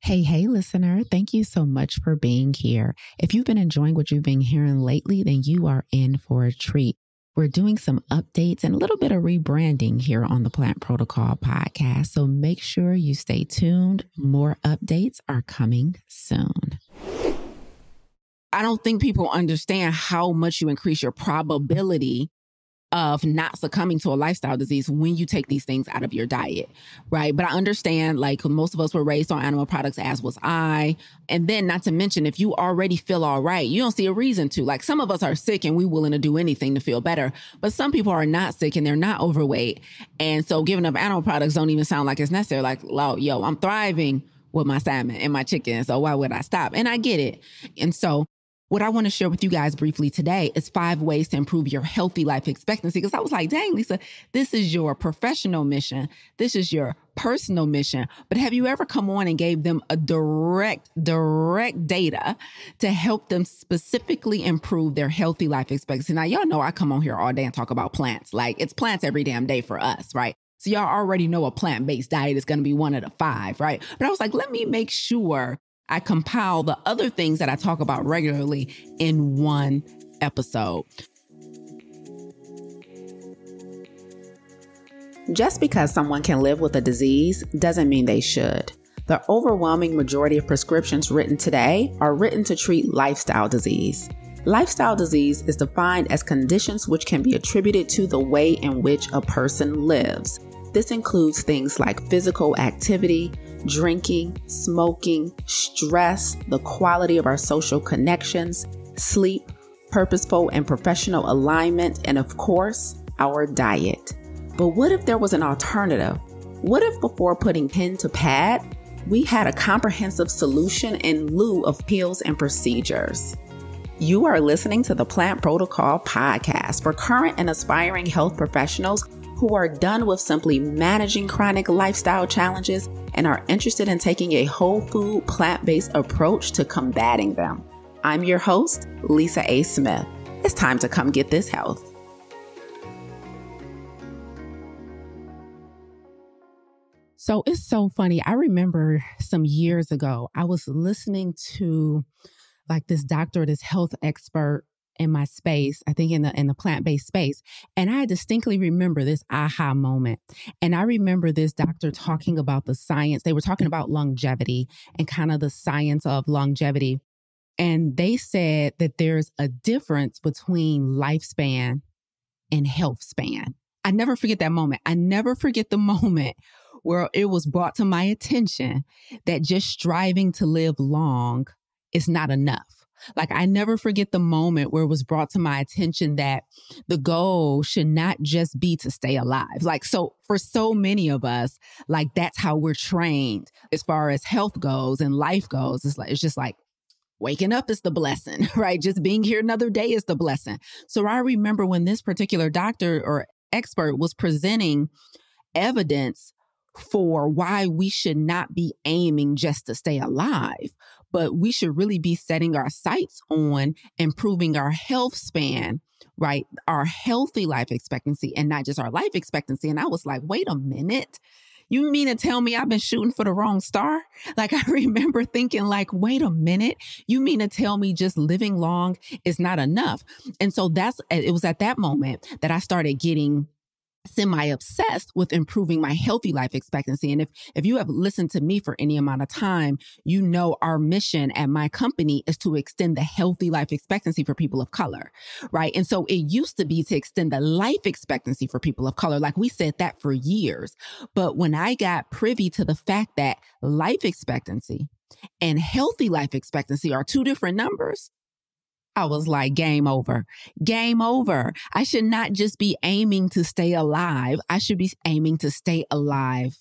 Hey, listener. Thank you so much for being here. If you've been enjoying what you've been hearing lately, then you are in for a treat. We're doing some updates and a little bit of rebranding here on the Plant Protocol podcast. So make sure you stay tuned. More updates are coming soon. I don't think people understand how much you increase your probability of not succumbing to a lifestyle disease when you take these things out of your diet, right? But I understand, like, most of us were raised on animal products, as was I. And then, not to mention, if you already feel all right, you don't see a reason to. Like, some of us are sick and we're willing to do anything to feel better. But some people are not sick and they're not overweight. And so giving up animal products don't even sound like it's necessary. Like, yo, I'm thriving with my salmon and my chicken, so why would I stop? And I get it. And so what I want to share with you guys briefly today is 5 ways to improve your healthy life expectancy. Because I was like, dang, Lisa, this is your professional mission. This is your personal mission. But have you ever come on and gave them a direct data to help them specifically improve their healthy life expectancy? Now, y'all know I come on here all day and talk about plants. Like, it's plants every damn day for us, right? So y'all already know a plant-based diet is going to be one of the 5, right? But I was like, let me make sure I compile the other things that I talk about regularly in one episode. Just because someone can live with a disease doesn't mean they should. The overwhelming majority of prescriptions written today are written to treat lifestyle disease. Lifestyle disease is defined as conditions which can be attributed to the way in which a person lives. This includes things like physical activity, drinking, smoking, stress, the quality of our social connections, sleep, purposeful and professional alignment, and of course, our diet. But what if there was an alternative? What if before putting pen to pad, we had a comprehensive solution in lieu of pills and procedures? You are listening to the Plant Protocol podcast for current and aspiring health professionals who are done with simply managing chronic lifestyle challenges and are interested in taking a whole food, plant-based approach to combating them. I'm your host, Lisa A. Smith. It's time to come get this health. So it's so funny. I remember some years ago, I was listening to like this doctor, this health expert in my space, I think in the plant-based space. And I distinctly remember this aha moment. And I remember this doctor talking about the science. They were talking about longevity and kind of the science of longevity. And they said that there's a difference between lifespan and health span. I never forget that moment. I never forget the moment where it was brought to my attention that just striving to live long is not enough. Like, I never forget the moment where it was brought to my attention that the goal should not just be to stay alive. Like, so for so many of us, like, that's how we're trained as far as health goes and life goes. It's just like waking up is the blessing, right? Just being here another day is the blessing. So I remember when this particular doctor or expert was presenting evidence for why we should not be aiming just to stay alive, but we should really be setting our sights on improving our health span, right? Our healthy life expectancy and not just our life expectancy. And I was like, wait a minute. You mean to tell me I've been shooting for the wrong star? Like, I remember thinking like, wait a minute, you mean to tell me just living long is not enough? And so it was at that moment that I started getting semi-obsessed with improving my healthy life expectancy. And if you have listened to me for any amount of time, you know our mission at my company is to extend the healthy life expectancy for people of color, right? And so it used to be to extend the life expectancy for people of color. Like, we said that for years. But when I got privy to the fact that life expectancy and healthy life expectancy are 2 different numbers, I was like, game over. Game over. I should not just be aiming to stay alive. I should be aiming to stay alive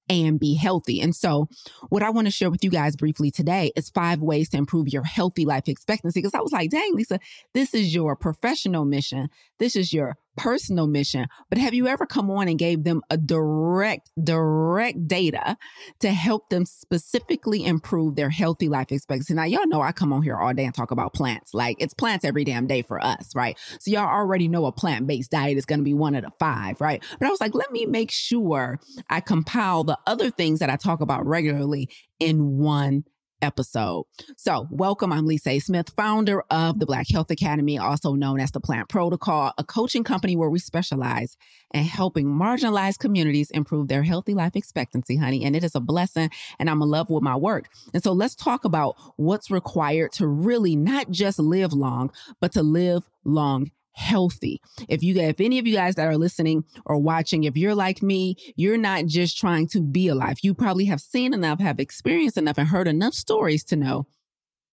and be healthy. And so what I want to share with you guys briefly today is 5 ways to improve your healthy life expectancy. Because I was like, dang, Lisa, this is your professional mission. This is your personal mission, but have you ever come on and gave them a direct data to help them specifically improve their healthy life expectancy? Now, y'all know I come on here all day and talk about plants. Like, it's plants every damn day for us, right? So y'all already know a plant-based diet is going to be one of the 5, right? But I was like, let me make sure I compile the other things that I talk about regularly in one episode. So welcome. I'm Lisa A. Smith, founder of the Black Health Academy, also known as the Plant Protocol, a coaching company where we specialize in helping marginalized communities improve their healthy life expectancy, honey. And it is a blessing, and I'm in love with my work. And so let's talk about what's required to really not just live long, but to live long healthy. If any of you guys that are listening or watching, if you're like me, you're not just trying to be alive. You probably have seen enough, have experienced enough, and heard enough stories to know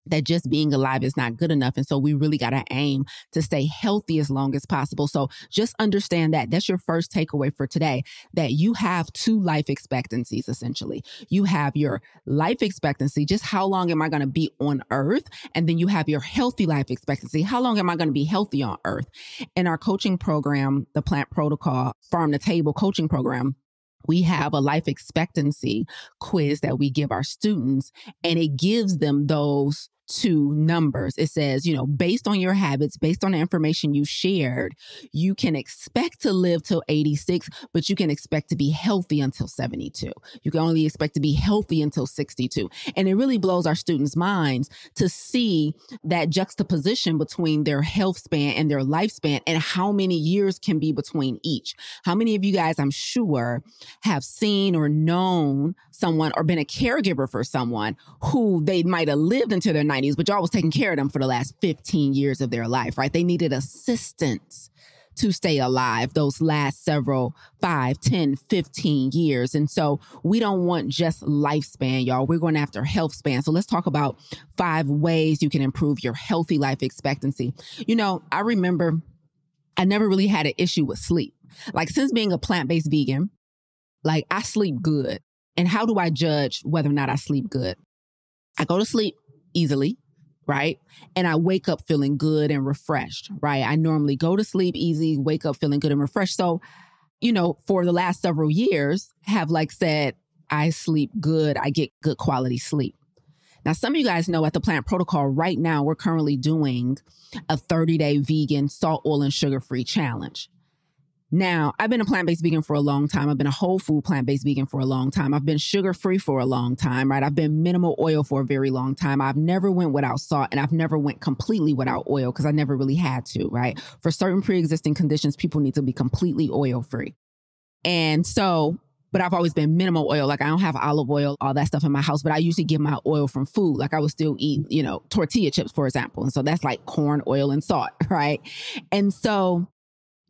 that just being alive is not good enough. And so we really got to aim to stay healthy as long as possible. So just understand that. That's your first takeaway for today, that you have 2 life expectancies, essentially. You have your life expectancy, just how long am I going to be on earth? And then you have your healthy life expectancy. How long am I going to be healthy on earth? In our coaching program, the Plant Protocol Farm to Table coaching program, we have a life expectancy quiz that we give our students, and it gives them those 2 numbers. It says, based on your habits, based on the information you shared, you can expect to live till 86, but you can expect to be healthy until 72. You can only expect to be healthy until 62. And it really blows our students' minds to see that juxtaposition between their health span and their lifespan and how many years can be between each. How many of you guys, I'm sure, have seen or known someone or been a caregiver for someone who they might have lived into their 90s, but y'all was taking care of them for the last 15 years of their life, right? They needed assistance to stay alive those last several 5, 10, 15 years. And so we don't want just lifespan, y'all. We're going after health span. So let's talk about 5 ways you can improve your healthy life expectancy. I remember I never really had an issue with sleep. Like, since being a plant-based vegan, like, I sleep good. And how do I judge whether or not I sleep good? I go to sleep easily, right? And I wake up feeling good and refreshed, right? I normally go to sleep easy, wake up feeling good and refreshed. So, for the last several years, have said, I sleep good. I get good quality sleep. Now, some of you guys know at the Plant Protocol right now, we're currently doing a 30-day vegan, salt, oil, and sugar-free challenge. Now, I've been a plant-based vegan for a long time. I've been a whole food plant-based vegan for a long time. I've been sugar-free for a long time, right? I've been minimal oil for a very long time. I've never went without salt, and I've never went completely without oil because I never really had to, right? For certain pre-existing conditions, people need to be completely oil-free. And so, but I've always been minimal oil. Like, I don't have olive oil, all that stuff in my house, but I usually get my oil from food. Like, I would still eat, tortilla chips, for example. And so that's like corn oil and salt, right? And so,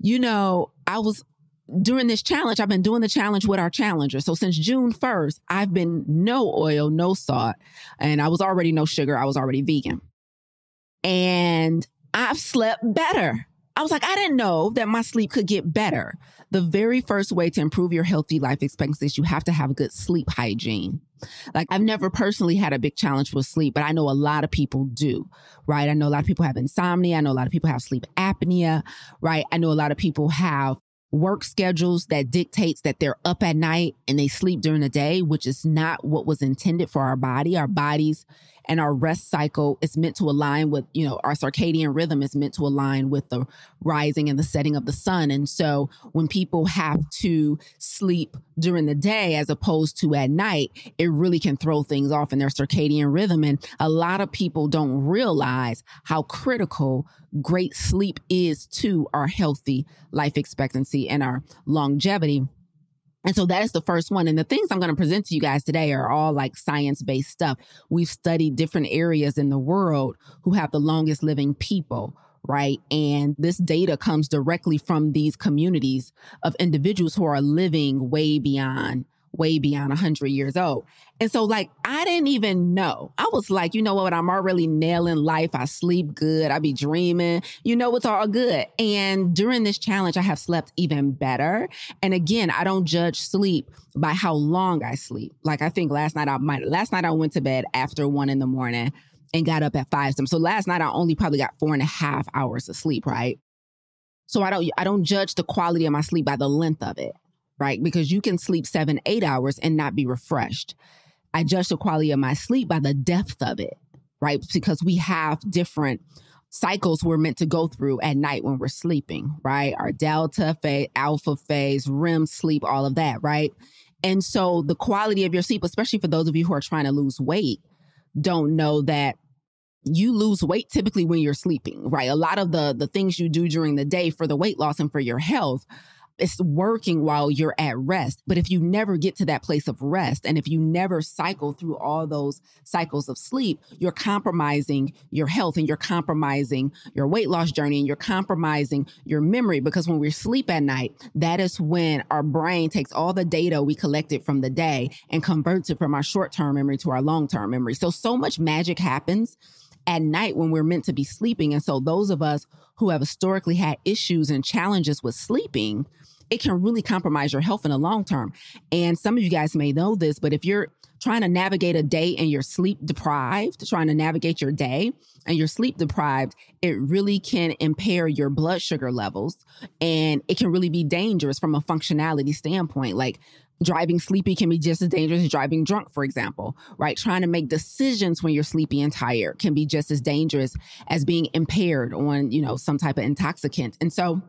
during this challenge, I've been doing the challenge with our challenger. So since June 1st, I've been no oil, no salt, and I was already no sugar. I was already vegan. And I've slept better. I was like, I didn't know that my sleep could get better. The very first way to improve your healthy life expectancy is you have to have good sleep hygiene. Like, I've never personally had a big challenge with sleep, but I know a lot of people do, right? I know a lot of people have insomnia. I know a lot of people have sleep apnea, right? I know a lot of people have work schedules that dictates that they're up at night and they sleep during the day, which is not what was intended for our body. Our bodies and our rest cycle is meant to align with, our circadian rhythm is meant to align with the rising and the setting of the sun. And so when people have to sleep during the day as opposed to at night, it really can throw things off in their circadian rhythm. And a lot of people don't realize how critical great sleep is to our healthy life expectancy and our longevity. And so that is the first one. And the things I'm going to present to you guys today are all like science-based stuff. We've studied different areas in the world who have the longest living people, right? And this data comes directly from these communities of individuals who are living way beyond 100 years old. And so I didn't even know. I was like, you know what? I'm already nailing life. I sleep good. I be dreaming. It's all good. And during this challenge, I have slept even better. And again, I don't judge sleep by how long I sleep. Like, I think last night I went to bed after 1 a.m. and got up at 5 a.m. So last night I only probably got 4.5 hours of sleep, right? So I don't judge the quality of my sleep by the length of it, right? Because you can sleep 7, 8 hours and not be refreshed. I judge the quality of my sleep by the depth of it, right? Because we have different cycles we're meant to go through at night when we're sleeping, right? Our delta phase, alpha phase, REM sleep, all of that, right? And so the quality of your sleep, especially for those of you who are trying to lose weight, don't know that you lose weight typically when you're sleeping, right? A lot of the things you do during the day for the weight loss and for your health, it's working while you're at rest. But if you never get to that place of rest, and if you never cycle through all those cycles of sleep, you're compromising your health, and you're compromising your weight loss journey, and you're compromising your memory. Because when we sleep at night, that is when our brain takes all the data we collected from the day and converts it from our short-term memory to our long-term memory. So much magic happens at night when we're meant to be sleeping. And so those of us who have historically had issues and challenges with sleeping, it can really compromise your health in the long term. And some of you guys may know this, but if you're trying to navigate a day and you're sleep deprived, trying to navigate your day and you're sleep deprived, it really can impair your blood sugar levels. And it can really be dangerous from a functionality standpoint. Like, driving sleepy can be just as dangerous as driving drunk, for example, right? Trying to make decisions when you're sleepy and tired can be just as dangerous as being impaired on, some type of intoxicant. And so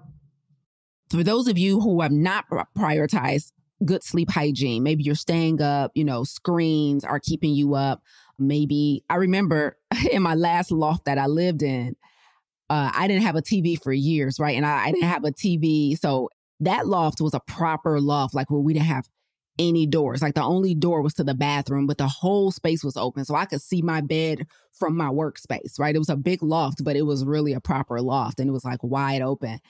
for those of you who have not prioritized good sleep hygiene, maybe you're staying up, screens are keeping you up. Maybe I remember in my last loft that I lived in, I didn't have a TV for years, right? And I didn't have a TV. So that loft was a proper loft, like where we didn't have any doors. Like the only door was to the bathroom, but the whole space was open. So I could see my bed from my workspace, right? It was a big loft, but it was really a proper loft, and it was like wide open.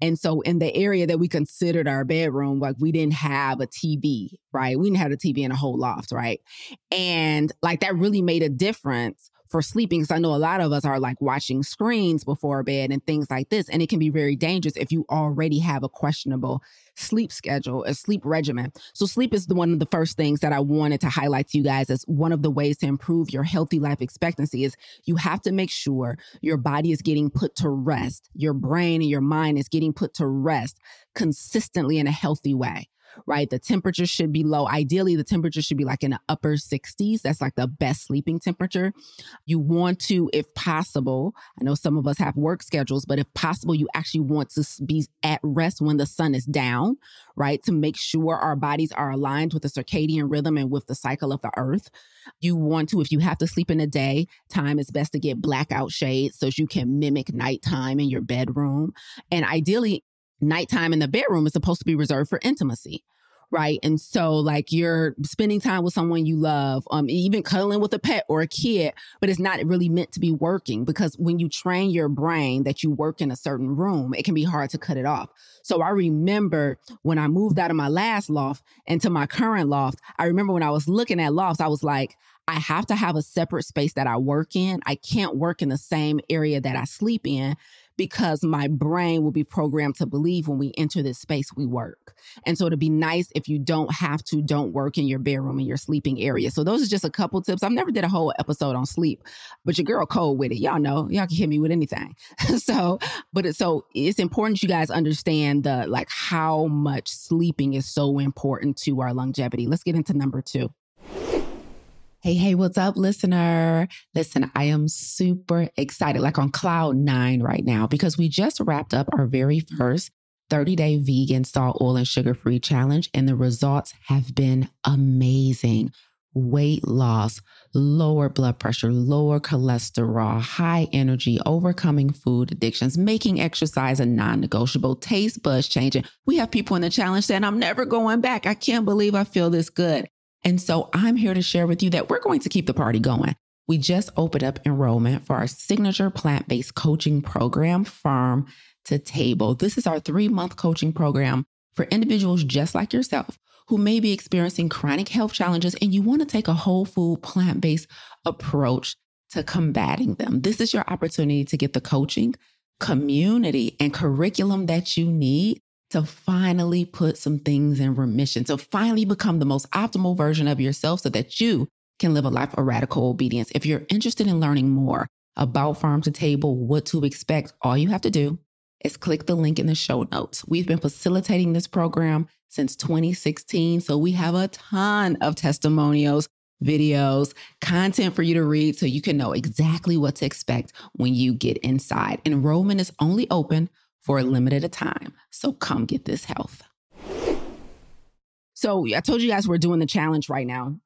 And so in the area that we considered our bedroom, like we didn't have a TV, right? We didn't have a TV in a whole loft, right? And like that really made a difference for sleeping. Because I know a lot of us are like watching screens before bed and things like this. And it can be very dangerous if you already have a questionable sleep schedule, a sleep regimen. So sleep is one of the first things that I wanted to highlight to you guys as one of the ways to improve your healthy life expectancy is you have to make sure your body is getting put to rest. Your brain and your mind is getting put to rest consistently in a healthy way. Right? The temperature should be low. Ideally, the temperature should be like in the upper 60s. That's like the best sleeping temperature. You want to, if possible, I know some of us have work schedules, but if possible, you actually want to be at rest when the sun is down, right? To make sure our bodies are aligned with the circadian rhythm and with the cycle of the earth. You want to, if you have to sleep in the day, time is best to get blackout shades so you can mimic nighttime in your bedroom. And ideally, nighttime in the bedroom is supposed to be reserved for intimacy, right? And so like you're spending time with someone you love, even cuddling with a pet or a kid, but it's not really meant to be working, because when you train your brain that you work in a certain room, it can be hard to cut it off. So I remember when I moved out of my last loft into my current loft, I remember when I was looking at lofts, I was like, I have to have a separate space that I work in. I can't work in the same area that I sleep in, because my brain will be programmed to believe when we enter this space, we work. And so it'd be nice if you don't work in your bedroom, in your sleeping area. So those are just a couple tips. I've never did a whole episode on sleep, but your girl cold with it. Y'all know, y'all can hit me with anything. So it's important you guys understand how much sleeping is so important to our longevity. Let's get into number 2. Hey, what's up, listener? Listen, I am super excited, like on cloud 9 right now, because we just wrapped up our very first 30-day vegan, salt, oil, and sugar-free challenge, and the results have been amazing. Weight loss, lower blood pressure, lower cholesterol, high energy, overcoming food addictions, making exercise a non-negotiable, taste buds changing. We have people in the challenge saying, I'm never going back. I can't believe I feel this good. And so I'm here to share with you that we're going to keep the party going. We just opened up enrollment for our signature plant-based coaching program, Farm to Table. This is our 3-month coaching program for individuals just like yourself who may be experiencing chronic health challenges and you want to take a whole food, plant-based approach to combating them. This is your opportunity to get the coaching, community, and curriculum that you need to finally put some things in remission, to finally become the most optimal version of yourself so that you can live a life of radical obedience. If you're interested in learning more about Farm to Table, what to expect, all you have to do is click the link in the show notes. We've been facilitating this program since 2016, so we have a ton of testimonials, videos, content for you to read so you can know exactly what to expect when you get inside. Enrollment is only open for a limited time, so come get this health. So I told you guys we're doing the challenge right now.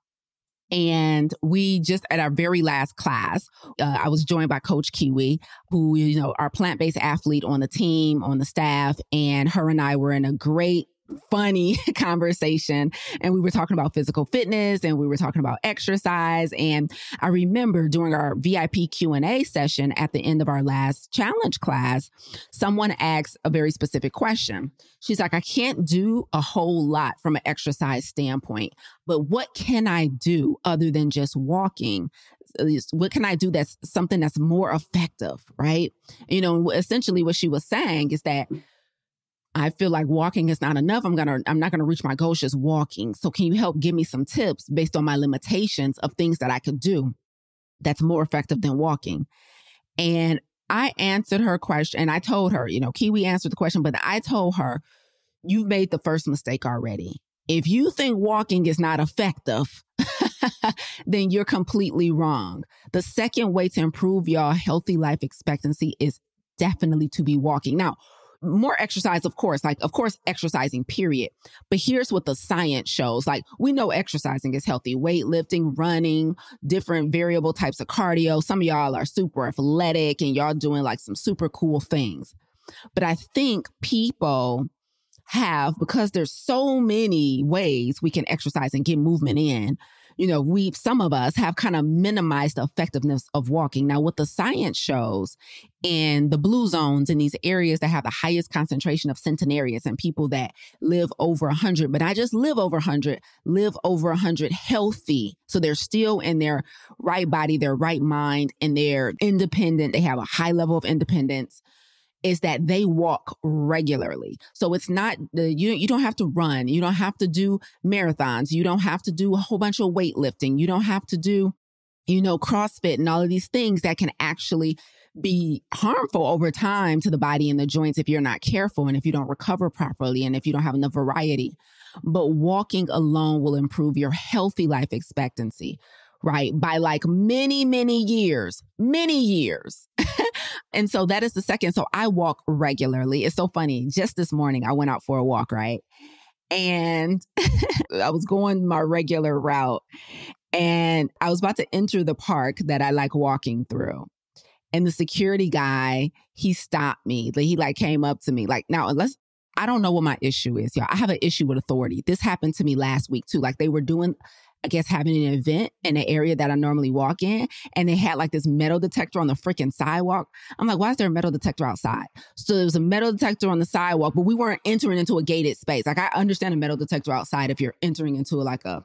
And we just, at our very last class, I was joined by Coach Kiwi, who, our plant-based athlete on the team, on the staff, and her and I were in a great, funny conversation. And we were talking about physical fitness and we were talking about exercise. And I remember during our VIP Q&A session at the end of our last challenge class, someone asked a very specific question. She's like, I can't do a whole lot from an exercise standpoint, but what can I do other than just walking? What can I do that's something that's more effective, right? Essentially what she was saying is that I feel like walking is not enough. I'm not gonna reach my goals just walking. So can you help give me some tips based on my limitations of things that I could do that's more effective than walking? And I answered her question and I told her, Kiwi answered the question, but I told her, you've made the first mistake already. If you think walking is not effective, then you're completely wrong. The second way to improve your healthy life expectancy is definitely to be walking. Now, more exercise, of course, exercising, period. But here's what the science shows. We know exercising is healthy. Weightlifting, running, different variable types of cardio. Some of y'all are super athletic and y'all doing some super cool things. But I think people because there's so many ways we can exercise and get movement in, some of us have kind of minimized the effectiveness of walking. Now, what the science shows in the blue zones, in these areas that have the highest concentration of centenarians and people that live over 100, but not just live over 100, live over 100 healthy. So they're still in their right body, their right mind, and they're independent. They have a high level of independence. Is that they walk regularly. So it's not, you don't have to run. You don't have to do marathons. You don't have to do a whole bunch of weightlifting. You don't have to do, CrossFit and all of these things that can actually be harmful over time to the body and the joints if you're not careful and if you don't recover properly and if you don't have enough variety. But walking alone will improve your healthy life expectancy, right? By many, many years. And so that is the second. So I walk regularly. It's so funny. Just this morning, I went out for a walk, right? And I was going my regular route and I was about to enter the park that I like walking through. And the security guy, he stopped me. He came up to me. I don't know what my issue is, y'all. I have an issue with authority. This happened to me last week too. They were doing, having an event in an area that I normally walk in. And they had this metal detector on the freaking sidewalk. I'm like, why is there a metal detector outside? So there was a metal detector on the sidewalk, but we weren't entering into a gated space. I understand a metal detector outside if you're entering into a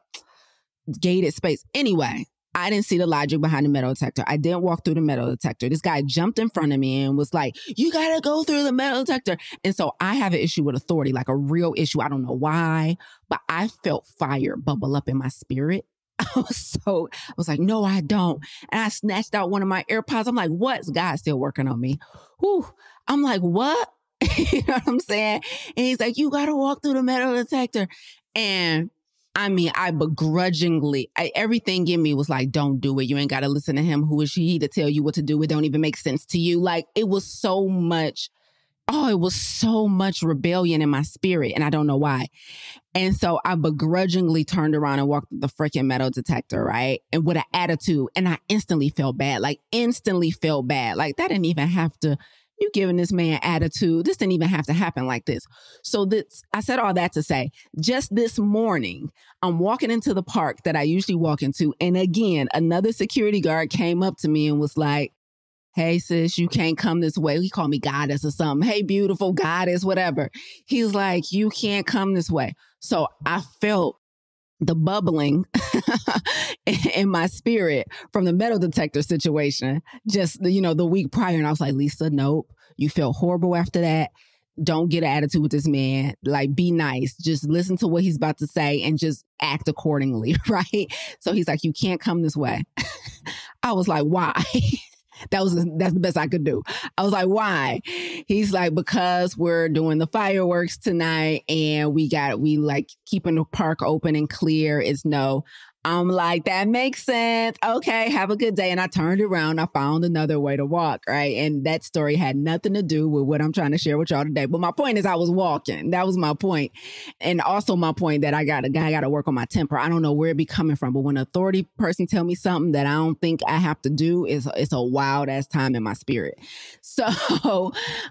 gated space. Anyway, I didn't see the logic behind the metal detector. I didn't walk through the metal detector. This guy jumped in front of me and was like, you got to go through the metal detector. And so I have an issue with authority, a real issue. I don't know why, but I felt fire bubble up in my spirit. I was like, no, I don't. And I snatched out one of my AirPods. I'm like, what? God's still working on me. Whew. I'm like, what? You know what I'm saying? And he's like, you got to walk through the metal detector. And I begrudgingly, everything in me was like, don't do it. You ain't got to listen to him. Who is he to tell you what to do? It don't even make sense to you. It was so much rebellion in my spirit. And I don't know why. And so I begrudgingly turned around and walked the freaking metal detector, right? And with an attitude. And I instantly felt bad. That didn't even have to, you giving this man attitude. This didn't even have to happen like this. So I said all that to say, just this morning, I'm walking into the park that I usually walk into. And again, another security guard came up to me and was like, hey, sis, you can't come this way. He called me goddess or something. Hey, beautiful goddess, whatever. He's like, you can't come this way. So I felt the bubbling in my spirit from the metal detector situation just, the week prior. And I was like, Lisa, nope. You felt horrible after that. Don't get an attitude with this man. Be nice. Just listen to what he's about to say and just act accordingly, right? So he's like, you can't come this way. I was like, why? That's the best I could do. I was like, why? He's like, because we're doing the fireworks tonight and we like keeping the park open and clear is no. I'm like, that makes sense. Okay, have a good day. And I turned around. I found another way to walk, right? And that story had nothing to do with what I'm trying to share with y'all today. But my point is I was walking. That was my point. And also my point that I got to work on my temper. I don't know where it be coming from, but when an authority person tell me something that I don't think I have to do, it's a wild ass time in my spirit. So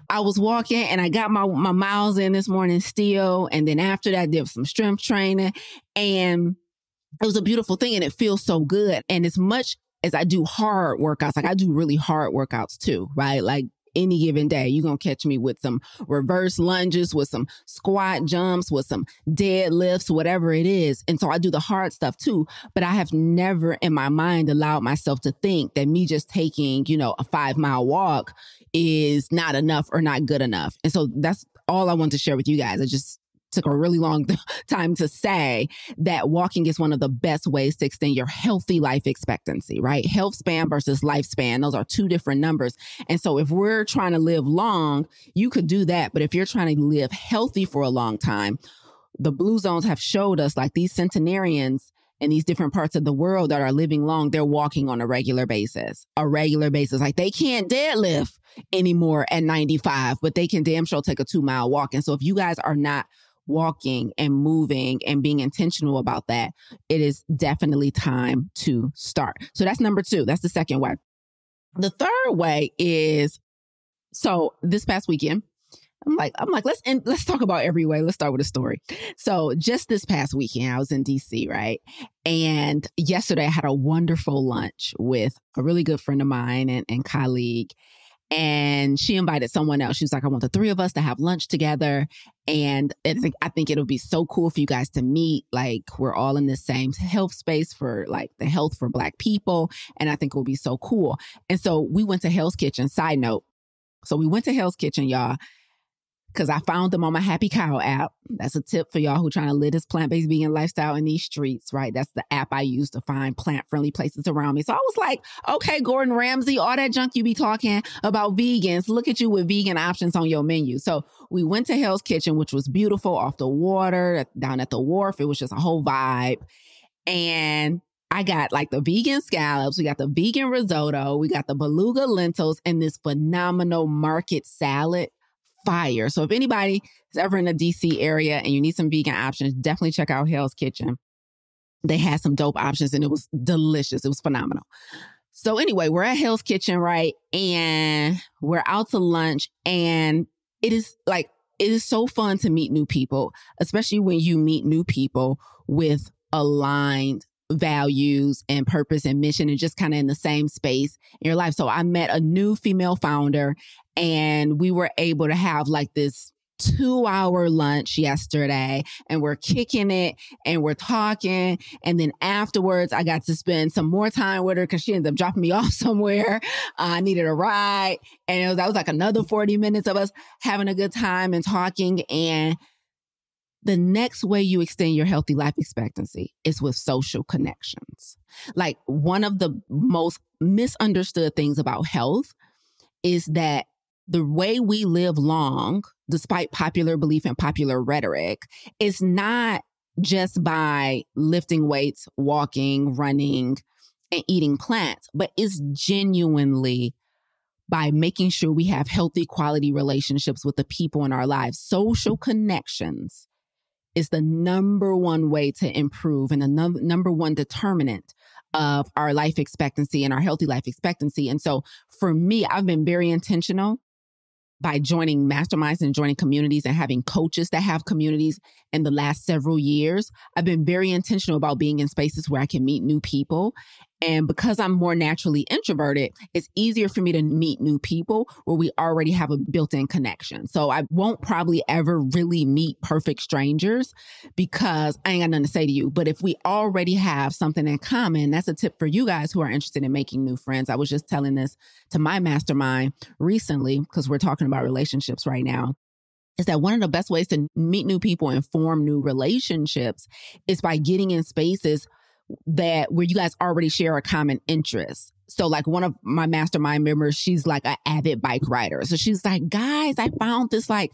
I was walking and I got my miles in this morning still. And then after that, I did some strength training, and it was a beautiful thing and it feels so good. And as much as I do hard workouts, like I do really hard workouts too, right? Like any given day, you're going to catch me with some reverse lunges, with some squat jumps, with some deadlifts, whatever it is. And so I do the hard stuff too, but I have never in my mind allowed myself to think that me just taking, a 5-mile walk is not enough or not good enough. And so that's all I want to share with you guys. I just took a really long time to say that walking is one of the best ways to extend your healthy life expectancy, right? Health span versus lifespan. Those are two different numbers. And so if we're trying to live long, you could do that. But if you're trying to live healthy for a long time, the blue zones have showed us, like these centenarians in these different parts of the world that are living long, they're walking on a regular basis. Like they can't deadlift anymore at 95, but they can damn sure take a 2-mile walk. And so if you guys are not walking and moving and being intentional about that, it is definitely time to start. So that's number 2. That's the second way. The third way is, so this past weekend, I'm like, let's talk about every way. Let's start with a story. So just this past weekend, I was in DC, right? And yesterday I had a wonderful lunch with a really good friend of mine and colleague. And she invited someone else. She was like, I want the 3 of us to have lunch together. And I think it'll be so cool for you guys to meet. Like, we're all in the same health space for like the health for Black people. And I think it will be so cool. And so we went to Hell's Kitchen. Side note. So we went to Hell's Kitchen, y'all, because I found them on my Happy Cow app. That's a tip for y'all who trying to live this plant-based vegan lifestyle in these streets, right? That's the app I use to find plant-friendly places around me. So I was like, okay, Gordon Ramsay, all that junk you be talking about vegans, look at you with vegan options on your menu. So we went to Hell's Kitchen, which was beautiful, off the water, down at the wharf. It was just a whole vibe. And I got like the vegan scallops, we got the vegan risotto, we got the beluga lentils, and this phenomenal market salad. Fire. So if anybody is ever in the DC area and you need some vegan options, definitely check out Hell's Kitchen. They had some dope options and it was delicious. It was phenomenal. So anyway, we're at Hell's Kitchen, right? And we're out to lunch, and it is so fun to meet new people, especially when you meet new people with aligned values and purpose and mission and just kind of in the same space in your life. So I met a new female founder, and we were able to have like this 2-hour lunch yesterday, and we're kicking it and we're talking. And then afterwards, I got to spend some more time with her because she ended up dropping me off somewhere. I needed a ride. And that was like another 40 minutes of us having a good time and talking. And the next way you extend your healthy life expectancy is with social connections. Like, one of the most misunderstood things about health is that the way we live long, despite popular belief and popular rhetoric, is not just by lifting weights, walking, running, and eating plants, but is genuinely by making sure we have healthy, quality relationships with the people in our lives. Social connections is the number one way to improve and the number one determinant of our life expectancy and our healthy life expectancy. And so for me, I've been very intentional by joining masterminds and joining communities and having coaches that have communities in the last several years. I've been very intentional about being in spaces where I can meet new people. And because I'm more naturally introverted, it's easier for me to meet new people where we already have a built-in connection. So I won't probably ever really meet perfect strangers because I ain't got nothing to say to you. But if we already have something in common, that's a tip for you guys who are interested in making new friends. I was just telling this to my mastermind recently because we're talking about relationships right now. Is that one of the best ways to meet new people and form new relationships is by getting in spaces where you guys already share a common interest. So like one of my mastermind members, she's like an avid bike rider. So she's like, guys, I found this like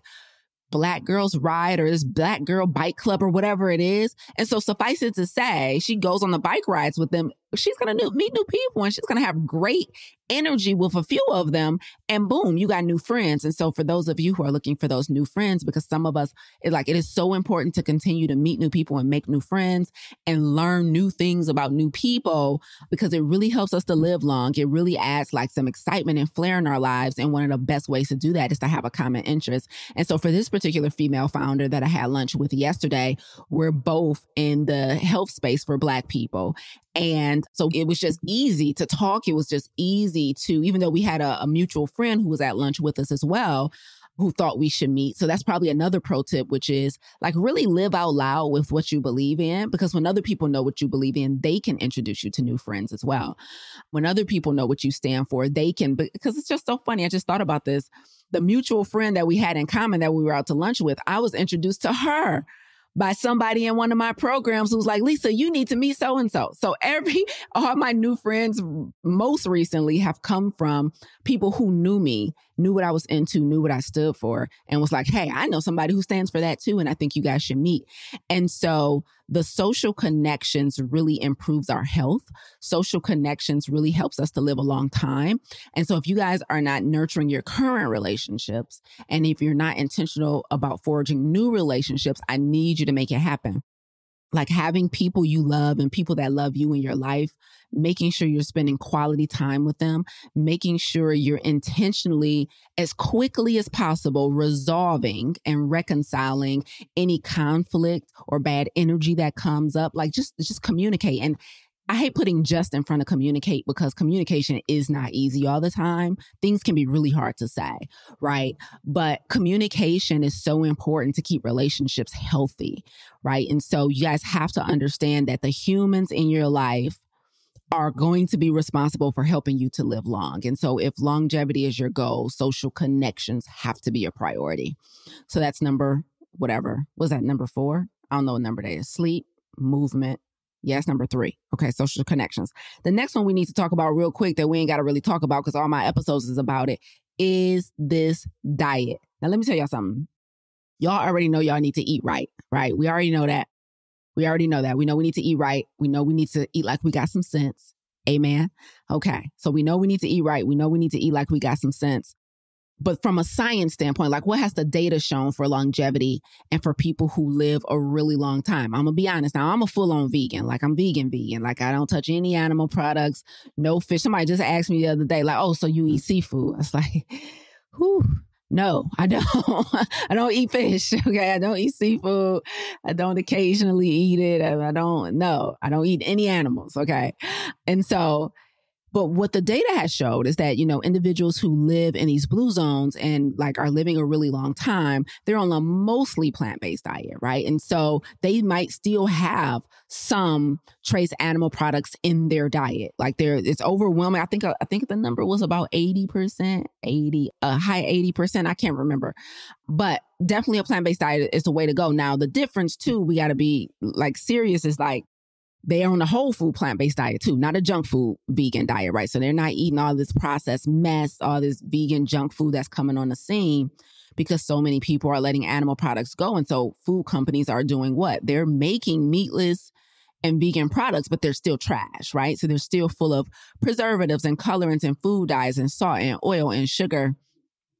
Black Girls Ride or this Black Girl Bike Club or whatever it is. And so suffice it to say, she goes on the bike rides with them. She's going to meet new people and she's going to have great energy with a few of them. And boom, you got new friends. And so for those of you who are looking for those new friends, because some of us, it is so important to continue to meet new people and make new friends and learn new things about new people, because it really helps us to live long. It really adds like some excitement and flair in our lives. And one of the best ways to do that is to have a common interest. And so for this particular female founder that I had lunch with yesterday, we're both in the health space for Black people. And so it was just easy to talk. It was just easy to, even though we had a mutual friend who was at lunch with us as well, who thought we should meet. So that's probably another pro tip, which is like really live out loud with what you believe in, because when other people know what you believe in, they can introduce you to new friends as well. When other people know what you stand for, they can, because it's just so funny. I just thought about this. The mutual friend that we had in common that we were out to lunch with, I was introduced to her by somebody in one of my programs who's like, Lisa, you need to meet so-and-so. So all my new friends most recently have come from people who knew me, knew what I was into, knew what I stood for, and was like, hey, I know somebody who stands for that too, and I think you guys should meet. And so the social connections really improves our health. Social connections really helps us to live a long time. And so if you guys are not nurturing your current relationships, and if you're not intentional about forging new relationships, I need you to make it happen. Like having people you love and people that love you in your life, making sure you're spending quality time with them, making sure you're intentionally, as quickly as possible, resolving and reconciling any conflict or bad energy that comes up. Like just communicate. And I hate putting just in front of communicate, because communication is not easy all the time. Things can be really hard to say, right? But communication is so important to keep relationships healthy, right? And so you guys have to understand that the humans in your life are going to be responsible for helping you to live long. And so if longevity is your goal, social connections have to be a priority. So that's number, whatever. Was that number 4? I don't know what number that is. Sleep, movement. Yes, number 3. Okay, social connections. The next one we need to talk about real quick that we ain't got to really talk about because all my episodes is about it is this diet. Now, let me tell y'all something. Y'all already know y'all need to eat right? We already know that. We know we need to eat right. We know we need to eat like we got some sense. Amen. Okay, so we know we need to eat right. We know we need to eat like we got some sense. But from a science standpoint, like what has the data shown for longevity and for people who live a really long time? I'm going to be honest. Now, I'm a full-on vegan. Like I'm vegan. Like I don't touch any animal products, no fish. Somebody just asked me the other day, like, oh, so you eat seafood? I was like, whew. No, I don't. I don't eat fish. Okay. I don't eat seafood. I don't occasionally eat it. I don't eat any animals. Okay. And so, but what the data has showed is that, individuals who live in these blue zones and like are living a really long time, they're on a mostly plant-based diet, right? And so they might still have some trace animal products in their diet. Like it's overwhelming. I think the number was about 80%, high 80%. I can't remember, but definitely a plant-based diet is the way to go. Now, the difference too, we got to be like serious is like, they're on a whole food plant-based diet too, not a junk food vegan diet, right? So they're not eating all this processed mess, all this vegan junk food that's coming on the scene because so many people are letting animal products go. And so food companies are doing what? They're making meatless and vegan products, but they're still trash, right? So they're still full of preservatives and colorants and food dyes and salt and oil and sugar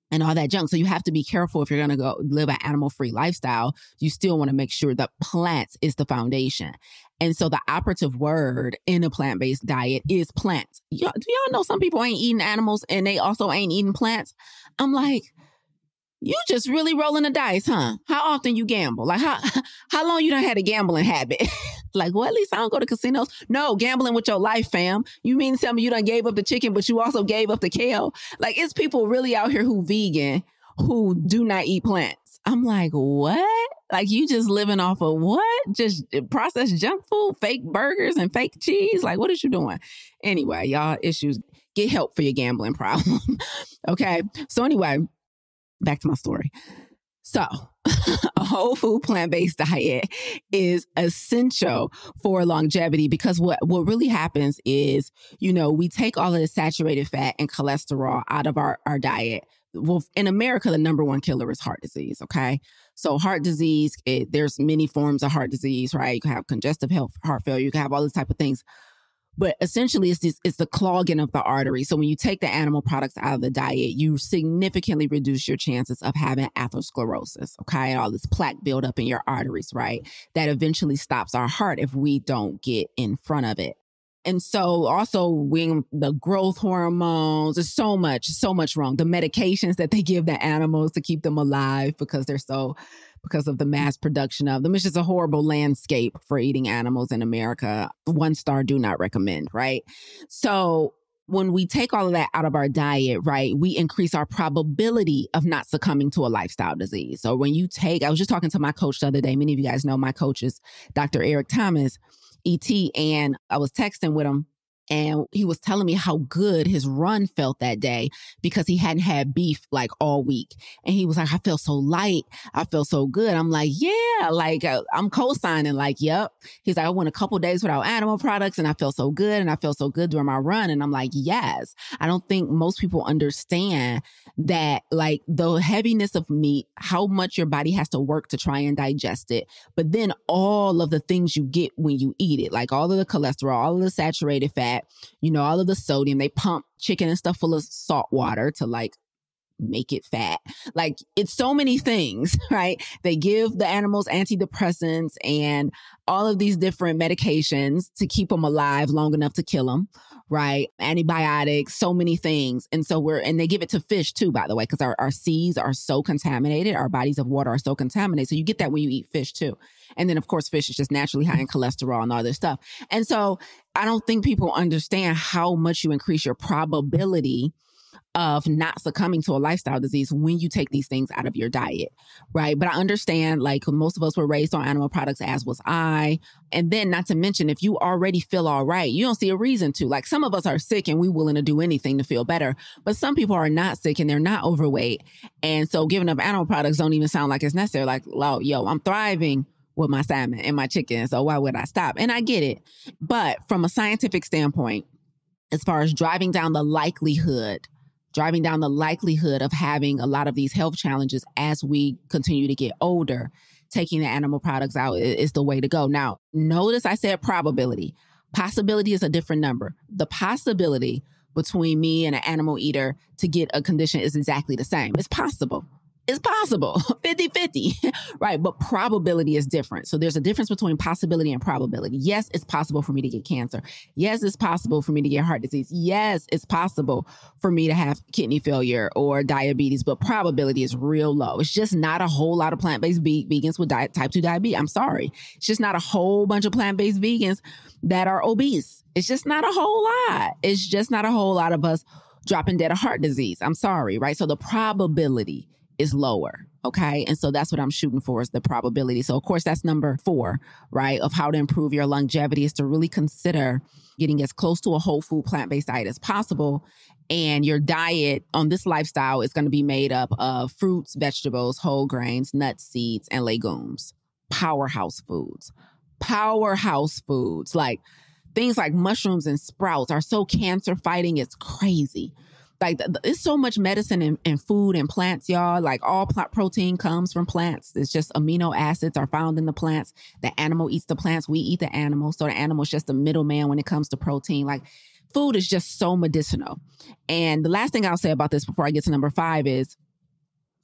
and all that junk. So you have to be careful if you're going to go live an animal-free lifestyle. You still want to make sure that plants is the foundation. And so the operative word in a plant-based diet is plants. Do y'all know some people ain't eating animals and they also ain't eating plants? I'm like, you just really rolling the dice, huh? How often you gamble? Like how long you done had a gambling habit? Like, well, at least I don't go to casinos. No, gambling with your life, fam. You mean to tell me you done gave up the chicken, but you also gave up the kale? Like, it's people really out here who vegan, who do not eat plants. I'm like, what? Like, you just living off of what? Just processed junk food, fake burgers and fake cheese? Like, what is you doing? Anyway, y'all issues, get help for your gambling problem. Okay. So anyway, back to my story. So, a whole food plant-based diet is essential for longevity because what really happens is, we take all of the saturated fat and cholesterol out of our diet. Well, in America, the number one killer is heart disease. Okay. So heart disease, there's many forms of heart disease, right? You can have congestive heart failure. You can have all these type of things. But essentially, it's the clogging of the artery. So when you take the animal products out of the diet, you significantly reduce your chances of having atherosclerosis, okay? All this plaque buildup in your arteries, right? That eventually stops our heart if we don't get in front of it. And so also when the growth hormones, there's so much wrong. The medications that they give the animals to keep them alive because of the mass production of them. It's just a horrible landscape for eating animals in America. 1-star, do not recommend, right? So when we take all of that out of our diet, right, we increase our probability of not succumbing to a lifestyle disease. So when I was just talking to my coach the other day. Many of you guys know my coach is Dr. Eric Thomas, ET, and I was texting with him. And he was telling me how good his run felt that day because he hadn't had beef like all week. And he was like, I feel so light. I feel so good. I'm like, yeah, like I'm co-signing like, yep. He's like, I went a couple days without animal products and I feel so good. And I feel so good during my run. And I'm like, yes. I don't think most people understand that like the heaviness of meat, how much your body has to work to try and digest it. But then all of the things you get when you eat it, like all of the cholesterol, all of the saturated fat, all of the sodium. They pump chicken and stuff full of salt water to like make it fat. Like it's so many things, right? They give the animals antidepressants and all of these different medications to keep them alive long enough to kill them, right? Antibiotics, so many things. And so and they give it to fish too, by the way, because our seas are so contaminated. Our bodies of water are so contaminated. So you get that when you eat fish too. And then of course, fish is just naturally high in cholesterol and all this stuff. And so I don't think people understand how much you increase your probability of not succumbing to a lifestyle disease when you take these things out of your diet, right? But I understand, like most of us were raised on animal products, as was I. And then not to mention, if you already feel all right, you don't see a reason to. Like some of us are sick and we're willing to do anything to feel better. But some people are not sick and they're not overweight. And so giving up animal products don't even sound like it's necessary. Like, yo, I'm thriving with my salmon and my chicken. So why would I stop? And I get it. But from a scientific standpoint, as far as driving down the likelihood of having a lot of these health challenges as we continue to get older, taking the animal products out is the way to go. Now, notice I said probability. Possibility is a different number. The possibility between me and an animal eater to get a condition is exactly the same. It's possible. It's possible, 50-50, right? But probability is different. So there's a difference between possibility and probability. Yes, it's possible for me to get cancer. Yes, it's possible for me to get heart disease. Yes, it's possible for me to have kidney failure or diabetes, but probability is real low. It's just not a whole lot of plant-based vegans with type 2 diabetes. I'm sorry. It's just not a whole bunch of plant-based vegans that are obese. It's just not a whole lot. It's just not a whole lot of us dropping dead of heart disease. I'm sorry, right? So the probability is lower. Okay. And so that's what I'm shooting for, is the probability. So of course, that's number 4, right? Of how to improve your longevity is to really consider getting as close to a whole food plant-based diet as possible. And your diet on this lifestyle is going to be made up of fruits, vegetables, whole grains, nuts, seeds, and legumes. Powerhouse foods. Like things like mushrooms and sprouts are so cancer fighting. It's crazy. Like it's so much medicine in food and plants, y'all. Like all protein comes from plants. It's just amino acids are found in the plants. The animal eats the plants. We eat the animal. So the animal is just a middleman when it comes to protein. Like food is just so medicinal. And the last thing I'll say about this before I get to number 5 is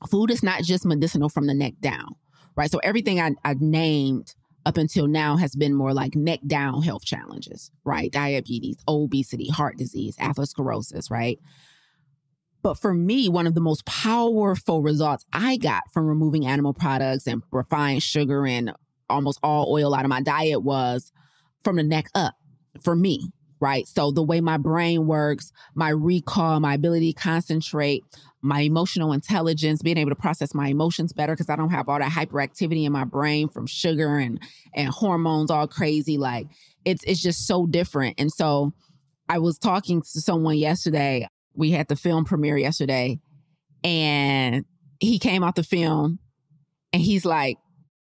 food is not just medicinal from the neck down, right? So everything I've named up until now has been more like neck down health challenges, right? Diabetes, obesity, heart disease, atherosclerosis, right? But for me, one of the most powerful results I got from removing animal products and refined sugar and almost all oil out of my diet was from the neck up for me, right? So the way my brain works, my recall, my ability to concentrate, my emotional intelligence, being able to process my emotions better because I don't have all that hyperactivity in my brain from sugar and hormones all crazy. Like it's just so different. And so I was talking to someone yesterday. We had the film premiere yesterday and he came out the film And he's like,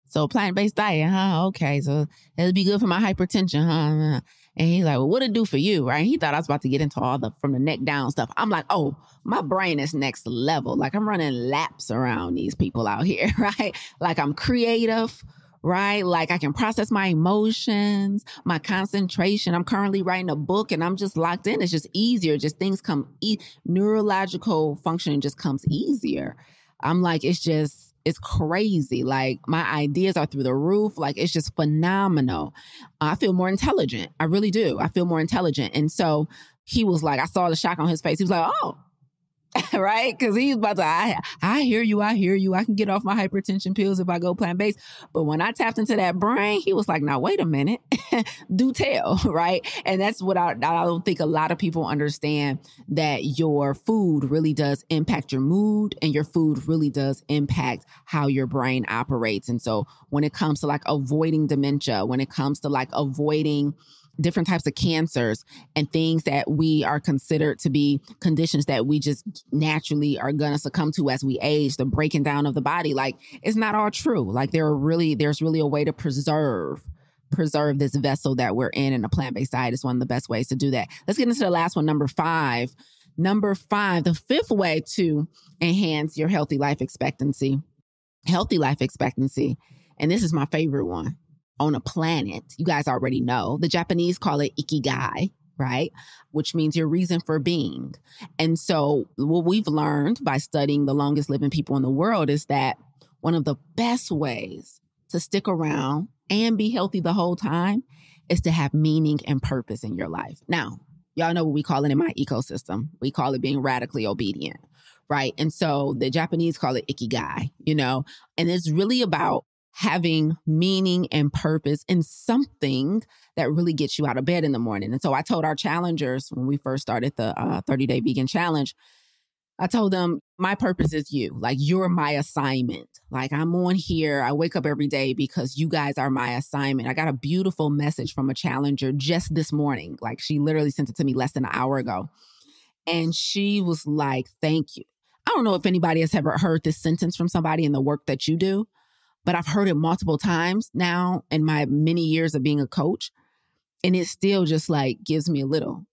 so plant-based diet, huh? Okay, so it'll be good for my hypertension, huh? And he's like, well, what'd it do for you, right? He thought I was about to get into all the from the neck down stuff. I'm like, oh, my brain is next level. Like I'm running laps around these people out here, right? Like I'm creative, right? Like I can process my emotions, my concentration. I'm currently writing a book and I'm just locked in. It's just easier. Just things come, neurological functioning just comes easier. I'm like, it's crazy. Like my ideas are through the roof. Like it's just phenomenal. I feel more intelligent. I really do. I feel more intelligent. And so he was like, I saw the shock on his face. He was like, oh, right? Because he's about to, I hear you. I hear you. I can get off my hypertension pills if I go plant-based. But when I tapped into that brain, he was like, now, wait a minute, do tell, right? And that's what I don't think a lot of people understand, that your food really does impact your mood and your food really does impact how your brain operates. And so when it comes to like avoiding dementia, when it comes to like avoiding different types of cancers and things that we are considered to be conditions that we just naturally are going to succumb to as we age, the breaking down of the body, like it's not all true. Like there's really a way to preserve this vessel that we're in, and a plant-based diet is one of the best ways to do that. Let's get into the last one, number five. Number five, the fifth way to enhance your healthy life expectancy. And this is my favorite one on a planet. You guys already know. The Japanese call it ikigai, right? Which means your reason for being. And so what we've learned by studying the longest living people in the world is that one of the best ways to stick around and be healthy the whole time is to have meaning and purpose in your life. Now, y'all know what we call it in my ecosystem. We call it being radically obedient, right? And so the Japanese call it ikigai, and it's really about having meaning and purpose in something that really gets you out of bed in the morning. And so I told our challengers when we first started the 30-day vegan challenge, I told them, my purpose is you. Like, you're my assignment. Like, I'm on here. I wake up every day because you guys are my assignment. I got a beautiful message from a challenger just this morning. Like, she literally sent it to me less than an hour ago. And she was like, thank you. I don't know if anybody has ever heard this sentence from somebody in the work that you do, but I've heard it multiple times now in my many years of being a coach. And it still just like gives me a little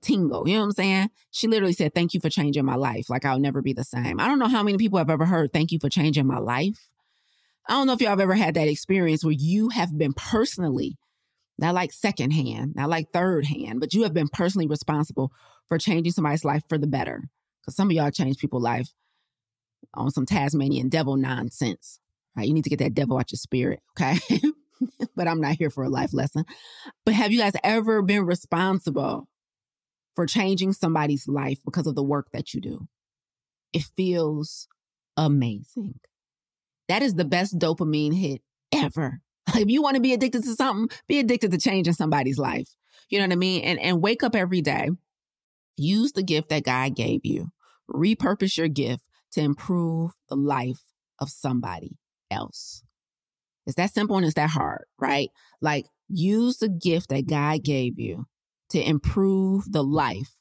tingle. You know what I'm saying? She literally said, thank you for changing my life. Like, I'll never be the same. I don't know how many people have ever heard, thank you for changing my life. I don't know if y'all have ever had that experience where you have been personally, not like secondhand, not like third hand, but you have been personally responsible for changing somebody's life for the better. Because some of y'all change people's life on some Tasmanian devil nonsense. Right? You need to get that devil out your spirit, okay? But I'm not here for a life lesson. But have you guys ever been responsible for changing somebody's life because of the work that you do? It feels amazing. That is the best dopamine hit ever. Like, if you want to be addicted to something, be addicted to changing somebody's life. You know what I mean? And wake up every day. Use the gift that God gave you. Repurpose your gift to improve the life of somebody else. It's that simple and it's that hard, right? Like, use the gift that God gave you to improve the life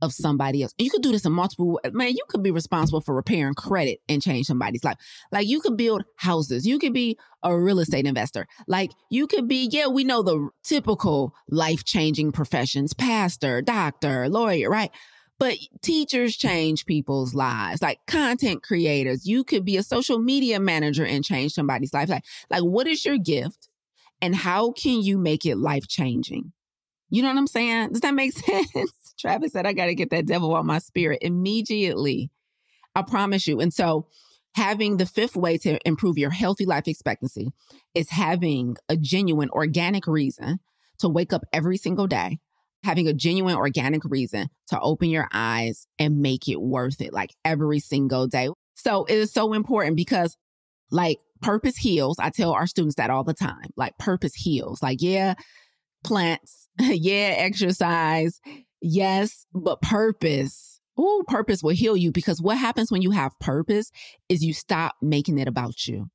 of somebody else. And you could do this in multiple ways. Man, you could be responsible for repairing credit and change somebody's life. Like, you could build houses. You could be a real estate investor. Like, you could be, we know the typical life-changing professions, pastor, doctor, lawyer, right? But teachers change people's lives, like content creators. You could be a social media manager and change somebody's life. Like, what is your gift and how can you make it life-changing? You know what I'm saying? Does that make sense? Travis said, I got to get that devil out my spirit immediately. I promise you. And so having the fifth way to improve your healthy life expectancy is having a genuine organic reason to wake up every single day, having a genuine organic reason to open your eyes and make it worth it, like every single day. So it is so important because, like, purpose heals. I tell our students that all the time. Like, purpose heals. Like, plants, exercise, yes, but purpose. Purpose will heal you, because what happens when you have purpose is you stop making it about you.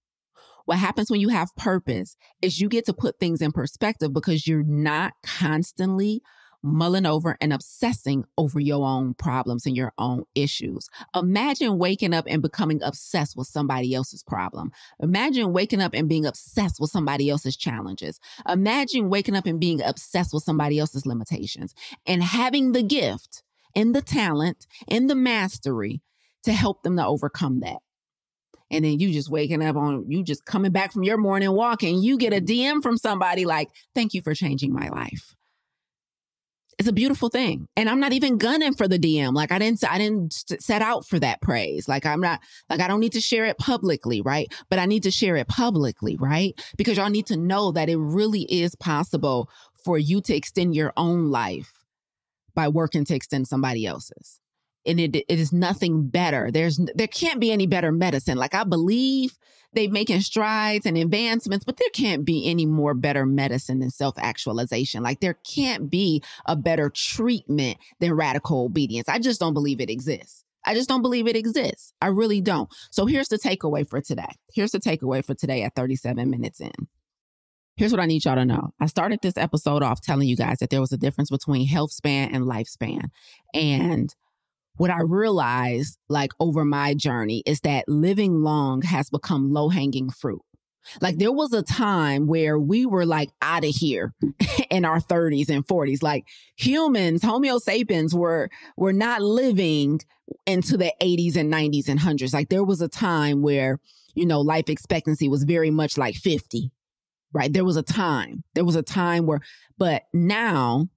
What happens when you have purpose is you get to put things in perspective because you're not constantly mulling over and obsessing over your own problems and your own issues. Imagine waking up and becoming obsessed with somebody else's problem. Imagine waking up and being obsessed with somebody else's challenges. Imagine waking up and being obsessed with somebody else's limitations and having the gift and the talent and the mastery to help them to overcome that. And then you just waking up you just coming back from your morning walk and you get a DM from somebody like, thank you for changing my life. It's a beautiful thing. And I'm not even gunning for the DM. Like I didn't set out for that praise. Like I don't need to share it publicly, right? But I need to share it publicly, right? Because y'all need to know that it really is possible for you to extend your own life by working to extend somebody else's. And it is nothing better. There can't be any better medicine. Like I believe they're making strides and advancements, but there can't be any more better medicine than self-actualization. Like there can't be a better treatment than radical obedience. I just don't believe it exists. I really don't. So here's the takeaway for today at 37 minutes in. Here's what I need y'all to know. I started this episode off telling you guys that there was a difference between health span and lifespan. And what I realized like over my journey is that living long has become low-hanging fruit. Like there was a time where we were like out of here in our 30s and 40s. Like humans, Homo sapiens were not living into the 80s and 90s and 100s. Like there was a time where, life expectancy was very much like 50, right? There was a time where, but now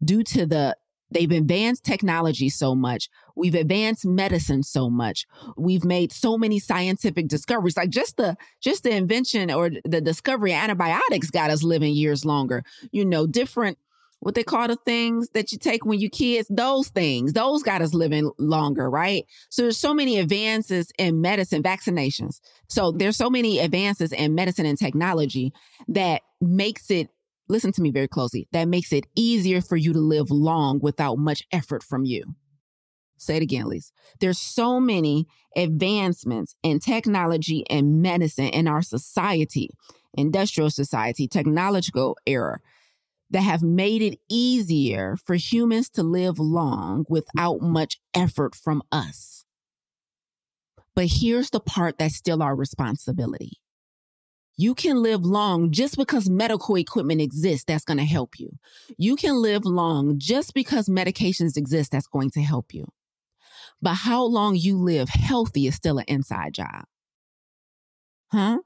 due to they've advanced technology so much. We've advanced medicine so much. We've made so many scientific discoveries. Like just the invention or the discovery of antibiotics got us living years longer. Different, what they call the things that you take when you're kids, those got us living longer, right? So there's so many advances in medicine, vaccinations. So there's so many advances in medicine and technology that makes it, listen to me very closely, that makes it easier for you to live long without much effort from you. Say it again, Lisa. There's so many advancements in technology and medicine in our society, industrial society, technological era, that have made it easier for humans to live long without much effort from us. But here's the part that's still our responsibility. You can live long just because medical equipment exists that's going to help you. You can live long just because medications exist that's going to help you. But how long you live healthy is still an inside job. Huh?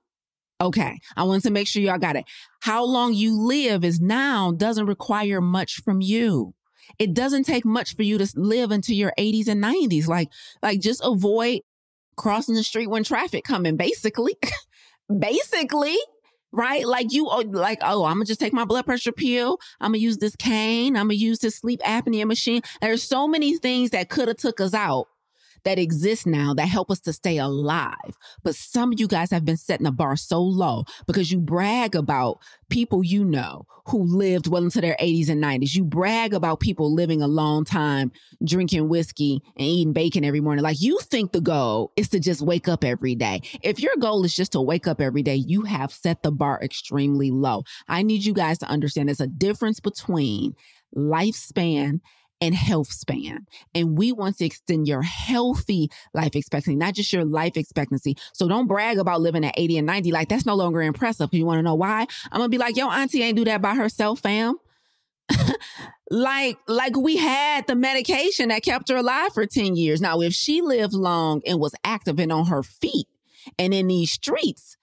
Okay, I wanted to make sure y'all got it. How long you live doesn't require much from you. It doesn't take much for you to live into your 80s and 90s. Like just avoid crossing the street when traffic coming, basically. Basically, right? Like I'm gonna just take my blood pressure pill. I'm gonna use this cane. I'm gonna use this sleep apnea machine. There's so many things that could have took us out that exist now that help us to stay alive. But some of you guys have been setting the bar so low because you brag about people who lived well into their 80s and 90s. You brag about people living a long time, drinking whiskey and eating bacon every morning. Like you think the goal is to just wake up every day. If your goal is just to wake up every day, you have set the bar extremely low. I need you guys to understand there's a difference between lifespan and health span. And we want to extend your healthy life expectancy, not just your life expectancy. So don't brag about living at 80 and 90. Like that's no longer impressive. You want to know why? I'm going to be like, yo, auntie ain't do that by herself, fam. like we had the medication that kept her alive for 10 years. Now, if she lived long and was active and on her feet and in these streets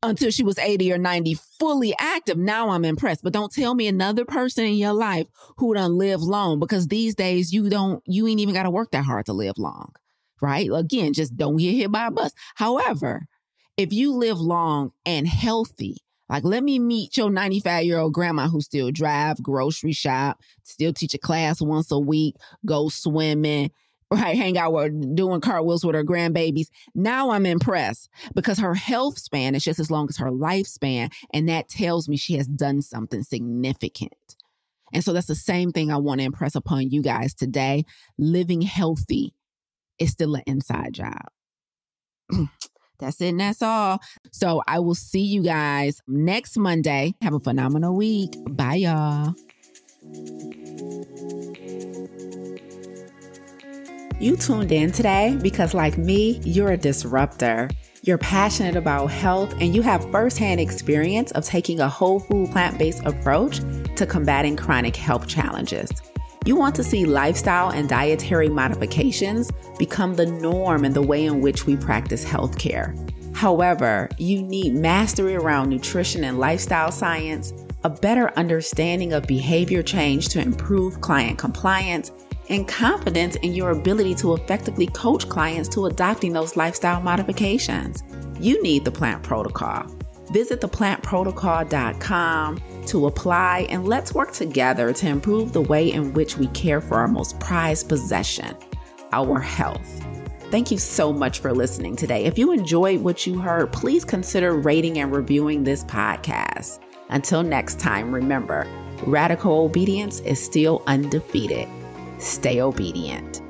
until she was 80 or 90, fully active, now I'm impressed. But don't tell me another person in your life who done live long, because these days you ain't even got to work that hard to live long, right? Again, just don't get hit by a bus. However, if you live long and healthy, like let me meet your 95-year-old grandma who still drive, grocery shop, still teach a class once a week, go swimming, right? Hang out with doing cartwheels with her grandbabies. Now I'm impressed because her health span is just as long as her lifespan. And that tells me she has done something significant. And so that's the same thing I want to impress upon you guys today. Living healthy is still an inside job. That's it and that's all. So I will see you guys next Monday. Have a phenomenal week. Bye, y'all. You tuned in today because, like me, you're a disruptor. You're passionate about health and you have firsthand experience of taking a whole food plant-based approach to combating chronic health challenges. You want to see lifestyle and dietary modifications become the norm in the way in which we practice healthcare. However, you need mastery around nutrition and lifestyle science, a better understanding of behavior change to improve client compliance, and confidence in your ability to effectively coach clients to adopting those lifestyle modifications. You need the Plant Protocol. Visit theplantprotocol.com to apply, and let's work together to improve the way in which we care for our most prized possession, our health. Thank you so much for listening today. If you enjoyed what you heard, please consider rating and reviewing this podcast. Until next time, remember, radical obedience is still undefeated. Stay obedient.